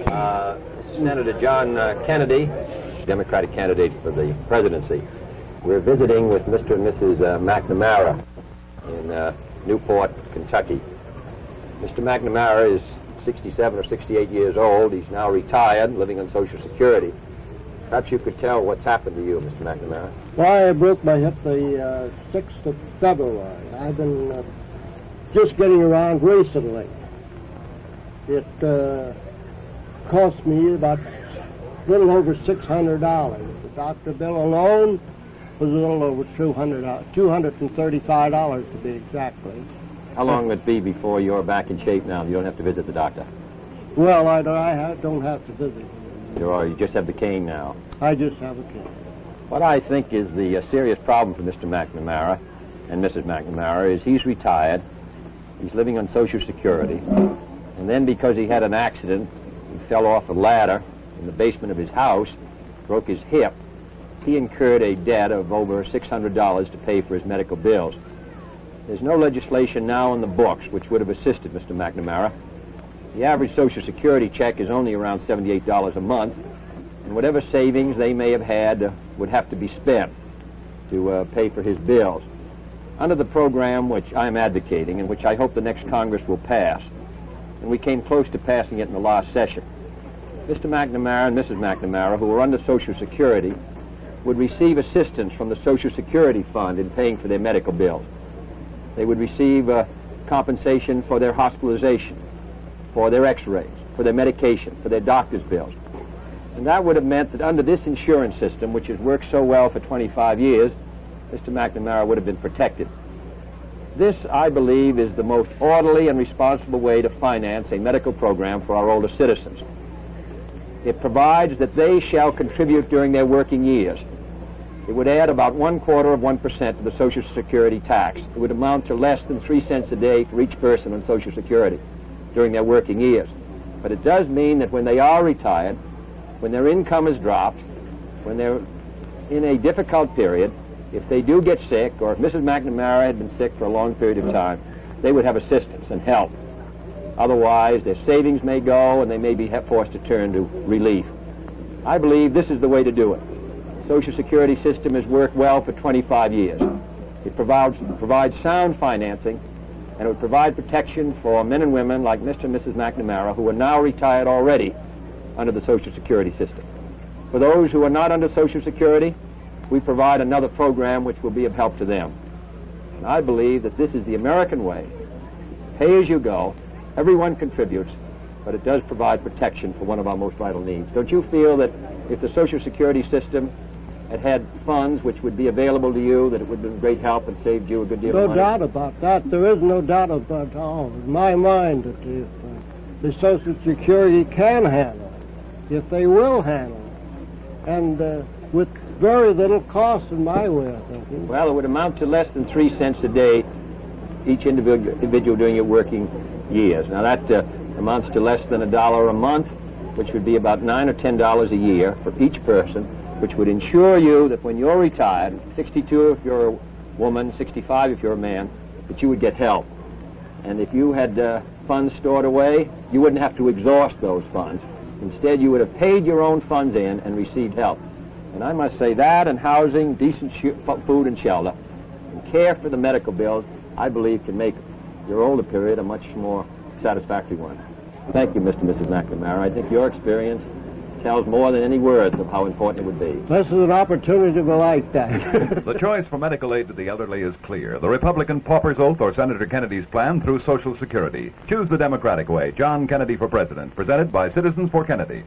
Senator John Kennedy, Democratic candidate for the presidency. We're visiting with Mr. and Mrs. MacNamara in Newport, Kentucky. Mr. MacNamara is 67 or 68 years old. He's now retired, living on Social Security. Perhaps you could tell what's happened to you, Mr. MacNamara. Well, I broke my hip the 6th of February. I've been just getting around recently. It cost me about a little over $600. The doctor bill alone was a little over $235 to be exactly. How long would it be before you're back in shape now? You don't have to visit the doctor. Well, I don't have to visit. You just have the cane now. I just have a cane. What I think is the serious problem for Mr. MacNamara and Mrs. MacNamara is he's retired, he's living on Social Security, and then because he had an accident, he fell off a ladder in the basement of his house, broke his hip, he incurred a debt of over $600 to pay for his medical bills. There's no legislation now in the books which would have assisted Mr. MacNamara. The average Social Security check is only around $78 a month, and whatever savings they may have had would have to be spent to pay for his bills. Under the program which I'm advocating and which I hope the next Congress will pass, and we came close to passing it in the last session, Mr. MacNamara and Mrs. MacNamara, who are under Social Security, would receive assistance from the Social Security Fund in paying for their medical bills. They would receive compensation for their hospitalization, for their x-rays, for their medication, for their doctor's bills. And that would have meant that under this insurance system, which has worked so well for 25 years, Mr. MacNamara would have been protected. This, I believe, is the most orderly and responsible way to finance a medical program for our older citizens. It provides that they shall contribute during their working years. It would add about 1/4% to the Social Security tax. It would amount to less than 3 cents a day for each person on Social Security during their working years. But it does mean that when they are retired, when their income is dropped, when they're in a difficult period, if they do get sick, or if Mrs. MacNamara had been sick for a long period of time, they would have assistance and help. Otherwise, their savings may go and they may be forced to turn to relief. I believe this is the way to do it. The Social Security system has worked well for 25 years. It provides sound financing, and it would provide protection for men and women like Mr. and Mrs. MacNamara, who are now retired already under the Social Security system. For those who are not under Social Security, we provide another program which will be of help to them. And I believe that this is the American way. Pay as you go, everyone contributes, but it does provide protection for one of our most vital needs. Don't you feel that if the Social Security system had funds which would be available to you, that it would have been great help and saved you a good deal of money? No doubt about that. There is no doubt about it all. In my mind, that if the Social Security can handle it, if they will handle it, and with very little cost in my way of thinking. Well, it would amount to less than 3 cents a day each individual during your working years. Now that amounts to less than $1 a month, which would be about $9 or $10 a year for each person, which would ensure you that when you're retired, 62 if you're a woman, 65 if you're a man, that you would get help. And if you had funds stored away, you wouldn't have to exhaust those funds. Instead, you would have paid your own funds in and received help. And I must say that and housing, decent food and shelter, and care for the medical bills, I believe can make your older period a much more satisfactory one. Thank you, Mr. and Mrs. MacNamara. I think your experience tells more than any words of how important it would be. This is an opportunity of a lifetime. The choice for medical aid to the elderly is clear. The Republican pauper's oath or Senator Kennedy's plan through Social Security. Choose the Democratic way. John Kennedy for President. Presented by Citizens for Kennedy.